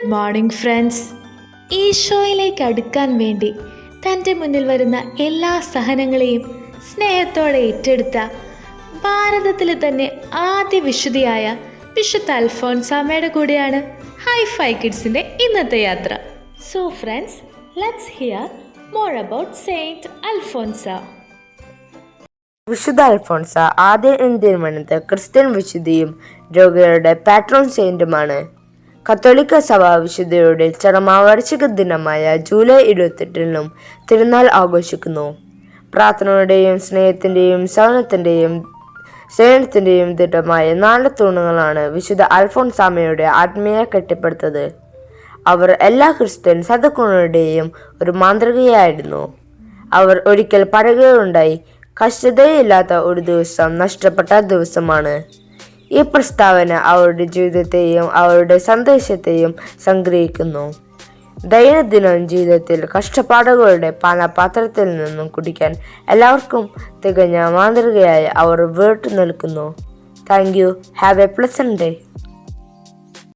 Good morning friends. ഈശോയിലേക്ക് അടുക്കാൻ വേണ്ടി തൻ്റെ മുന്നിൽ വരുന്ന എല്ലാ സഹനങ്ങളെയും സ്നേഹത്തോടെ ഏറ്റെടുത്ത ഭാരതത്തിലെ തന്നെ ആദ്യ വിശുദ്ധിയായ വിശുദ്ധ അൽഫോൻസാമ്മയുടെ കൂടെയാണ് ഹൈഫൈ കിഡ്സിൻ്റെ ഇന്നത്തെ യാത്ര. So friends, let's here more about saint Alphonsa. വിശുദ്ധ അൽഫോൻസ ആദ്യ ഇന്ത്യൻ വനിത, ക്രിസ്ത്യൻ വിശുദ്ധിയും രോഗികളുടെ പാട്രോൺ സെയിന്റുമാണ്. കത്തോലിക്ക സഭ വിശുദ്ധയുടെ ചരമവാർഷിക ദിനമായ ജൂലൈ 28-നും തിരുനാൾ ആഘോഷിക്കുന്നു. പ്രാർത്ഥനയുടെയും സ്നേഹത്തിൻ്റെയും സേവനത്തിൻ്റെയും ദിട്ടമായ 4 തൂണുകളാണ് വിശുദ്ധ അൽഫോൻസാമ്മയുടെ ആത്മീയ കെട്ടിപ്പടുത്തത്. അവർ എല്ലാ ക്രിസ്ത്യൻ സാധുക്കളുടെയും ഒരു മാതൃകയായിരുന്നു. അവർ ഒരിക്കൽ പറയുകയുണ്ടായി, കഷ്ടതയില്ലാത്ത ഒരു ദിവസം നഷ്ടപ്പെട്ട ദിവസമാണ്. ഈ പ്രസ്താവന അവരുടെ ജീവിതത്തെയും അവരുടെ സന്ദേശത്തെയും സംഗ്രഹിക്കുന്നു. ദൈനംദിന ജീവിതത്തിൽ കഷ്ടപ്പാടുകളുടെ പാനപാത്രത്തിൽ നിന്നും കുടിക്കാൻ എല്ലാവർക്കും തികഞ്ഞ മാതൃകയായി അവർ വേറിട്ടു നിൽക്കുന്നു. Thank you. Have A pleasant day.